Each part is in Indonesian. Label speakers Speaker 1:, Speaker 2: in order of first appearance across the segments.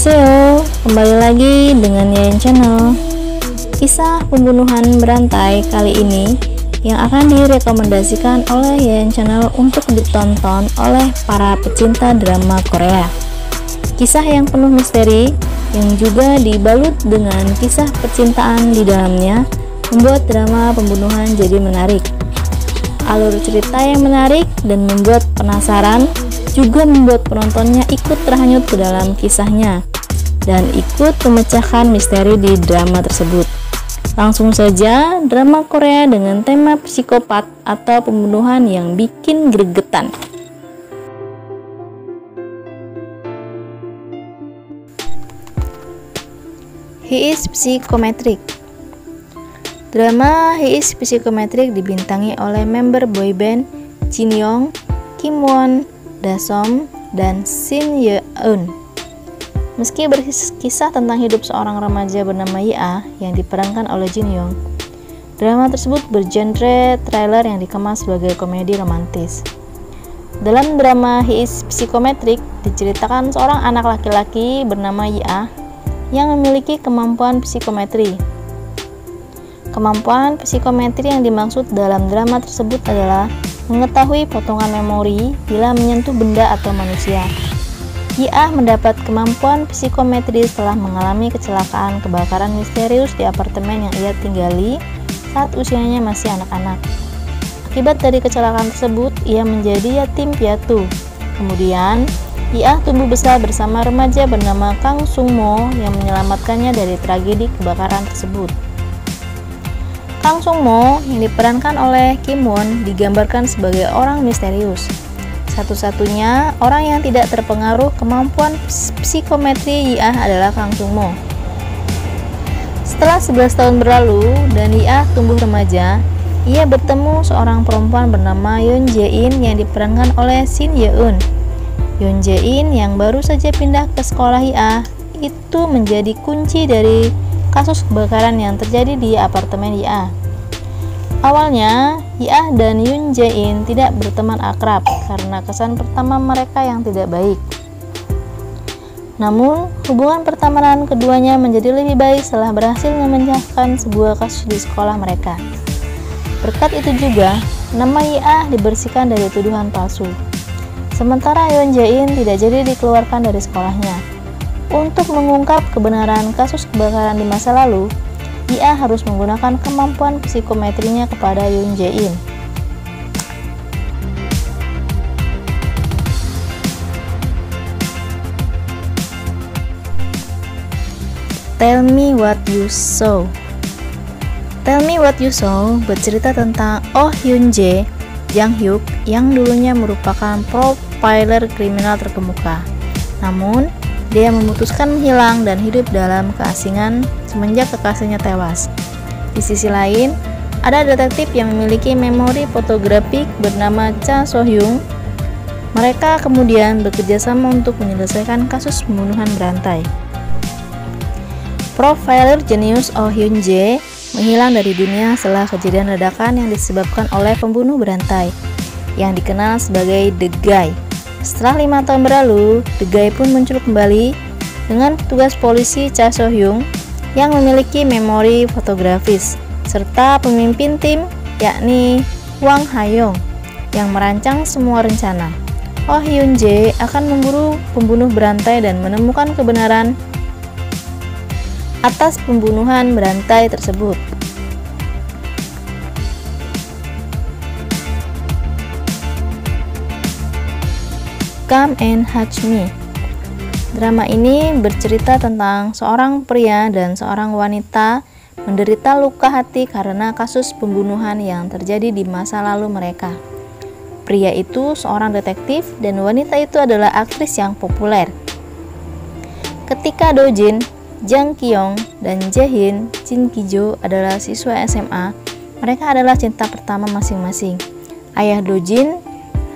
Speaker 1: Annyeonghaseyo, kembali lagi dengan Yayan Channel. Kisah pembunuhan berantai kali ini yang akan direkomendasikan oleh Yayan Channel untuk ditonton oleh para pecinta drama Korea. Kisah yang penuh misteri yang juga dibalut dengan kisah percintaan di dalamnya membuat drama pembunuhan jadi menarik. Alur cerita yang menarik dan membuat penasaran juga membuat penontonnya ikut terhanyut ke dalam kisahnya dan ikut memecahkan misteri di drama tersebut. Langsung saja, drama Korea dengan tema psikopat atau pembunuhan yang bikin gregetan. He is Psychometric. Drama He is Psychometric dibintangi oleh member boyband Jin Young, Kim Won, Dasom, dan Shin Ye-eun. Meski berkisah tentang hidup seorang remaja bernama Ya yang diperankan oleh Jin Young, drama tersebut bergenre thriller yang dikemas sebagai komedi romantis. Dalam drama He is Psychometric diceritakan seorang anak laki-laki bernama Ya yang memiliki kemampuan psikometri. Kemampuan psikometri yang dimaksud dalam drama tersebut adalah mengetahui potongan memori bila menyentuh benda atau manusia. Ya mendapat kemampuan psikometri setelah mengalami kecelakaan kebakaran misterius di apartemen yang ia tinggali saat usianya masih anak-anak. Akibat dari kecelakaan tersebut, ia menjadi yatim piatu. Kemudian, Ya tumbuh besar bersama remaja bernama Kang Sung Mo yang menyelamatkannya dari tragedi kebakaran tersebut. Kang Sung Mo yang diperankan oleh Kim Won digambarkan sebagai orang misterius. Satu-satunya orang yang tidak terpengaruh kemampuan psikometri Ya adalah Kang Sung Mo. Setelah 11 tahun berlalu dan Ya tumbuh remaja, ia bertemu seorang perempuan bernama Yoon Jae-in yang diperankan oleh Shin Ye-eun. Yoon Jae-in yang baru saja pindah ke sekolah Ya itu menjadi kunci dari kasus kebakaran yang terjadi di apartemen Ya. Awalnya, Ya dan Yoon Jae-in tidak berteman akrab karena kesan pertama mereka yang tidak baik. Namun, hubungan pertemanan keduanya menjadi lebih baik setelah berhasil memecahkan sebuah kasus di sekolah mereka. Berkat itu juga, nama Ya dibersihkan dari tuduhan palsu. Sementara Yoon Jae-in tidak jadi dikeluarkan dari sekolahnya. Untuk mengungkap kebenaran kasus kebakaran di masa lalu, Ya harus menggunakan kemampuan psikometrinya kepada Yoon Jae-in. Tell Me What You Saw. Tell Me What You Saw bercerita tentang Oh Hyun Jae Jang Hyuk yang dulunya merupakan profiler kriminal terkemuka. Namun, dia memutuskan menghilang dan hidup dalam keasingan semenjak kekasihnya tewas. Di sisi lain, ada detektif yang memiliki memori fotografik bernama Cha So-hyung. Mereka kemudian bekerja sama untuk menyelesaikan kasus pembunuhan berantai. Profiler jenius Oh Hyun Jae menghilang dari dunia setelah kejadian ledakan yang disebabkan oleh pembunuh berantai yang dikenal sebagai The Guy. Setelah 5 tahun berlalu, The Guy pun muncul kembali dengan petugas polisi Cha So-hyung yang memiliki memori fotografis serta pemimpin tim yakni Wang Ha-yong yang merancang semua rencana. Oh Hyun Jae akan memburu pembunuh berantai dan menemukan kebenaran atas pembunuhan berantai tersebut. Come and Hatch Me. Drama ini bercerita tentang seorang pria dan seorang wanita menderita luka hati karena kasus pembunuhan yang terjadi di masa lalu mereka. Pria itu seorang detektif dan wanita itu adalah aktris yang populer. Ketika Dojin, Jang Kyung, dan Jaehin, Jin Kijo adalah siswa SMA, mereka adalah cinta pertama masing-masing. Ayah Dojin,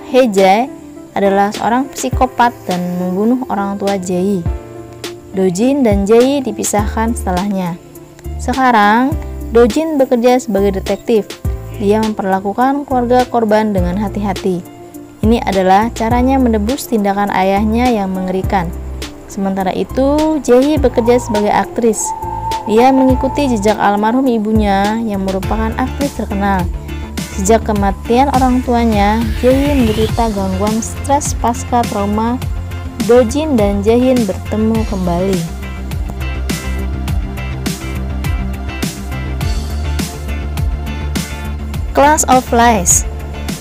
Speaker 1: Hye Jae, adalah seorang psikopat dan membunuh orang tua Jae. Dojin dan Jae dipisahkan setelahnya. Sekarang, Dojin bekerja sebagai detektif. Dia memperlakukan keluarga korban dengan hati-hati. Ini adalah caranya menebus tindakan ayahnya yang mengerikan. Sementara itu, Jae-hee bekerja sebagai aktris. Dia mengikuti jejak almarhum ibunya yang merupakan aktris terkenal. Sejak kematian orang tuanya, Jae-hee menderita gangguan stres pasca trauma. Do-jin dan Jae-hin bertemu kembali. Clash of Lies.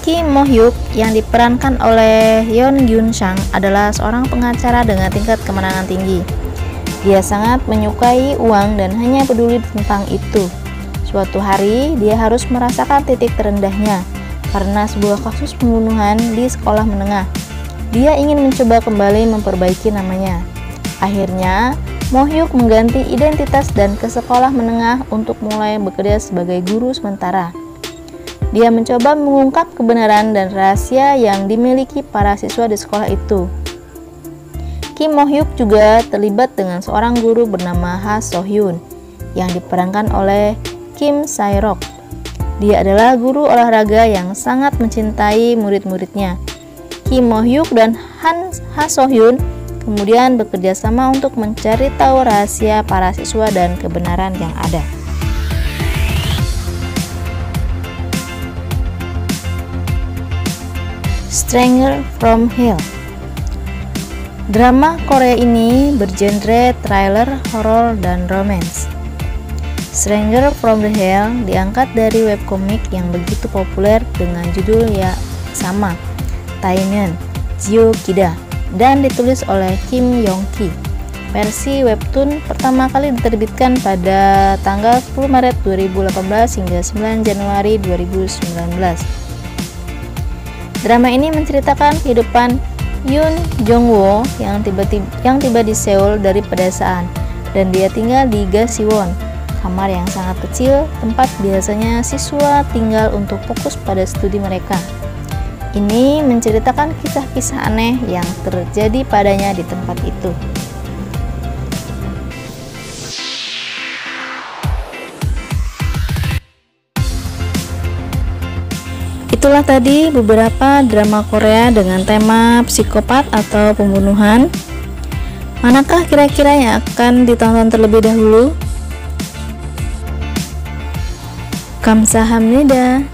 Speaker 1: Kim Mo-hyuk yang diperankan oleh Yeon Gyun-sang adalah seorang pengacara dengan tingkat kemenangan tinggi. Dia sangat menyukai uang dan hanya peduli tentang itu. Suatu hari, dia harus merasakan titik terendahnya karena sebuah kasus pembunuhan di sekolah menengah. Dia ingin mencoba kembali memperbaiki namanya. Akhirnya, Mo-hyuk mengganti identitas dan ke sekolah menengah untuk mulai bekerja sebagai guru sementara. Dia mencoba mengungkap kebenaran dan rahasia yang dimiliki para siswa di sekolah itu. Kim Mo-hyuk juga terlibat dengan seorang guru bernama Ha So-hyun yang diperankan oleh Kim Sae-rok. Dia adalah guru olahraga yang sangat mencintai murid-muridnya. Kim Mo-hyuk dan Ha So-hyun kemudian bekerja sama untuk mencari tahu rahasia para siswa dan kebenaran yang ada. Stranger from Hell. Drama Korea ini bergenre thriller, horor, dan romance. Stranger from the Hell diangkat dari webkomik yang begitu populer dengan judul yang sama, Taemin Gyo-kida, dan ditulis oleh Kim Yong-ki. Versi webtoon pertama kali diterbitkan pada tanggal 10 Maret 2018 hingga 9 Januari 2019. Drama ini menceritakan kehidupan Yoon Jong-woo yang tiba di Seoul dari pedesaan, dan dia tinggal di Gasiwon, kamar yang sangat kecil tempat biasanya siswa tinggal untuk fokus pada studi mereka. Ini menceritakan kisah-kisah aneh yang terjadi padanya di tempat itu. Itulah tadi beberapa drama Korea dengan tema psikopat atau pembunuhan. Manakah kira-kira yang akan ditonton terlebih dahulu? Kamsahamnida.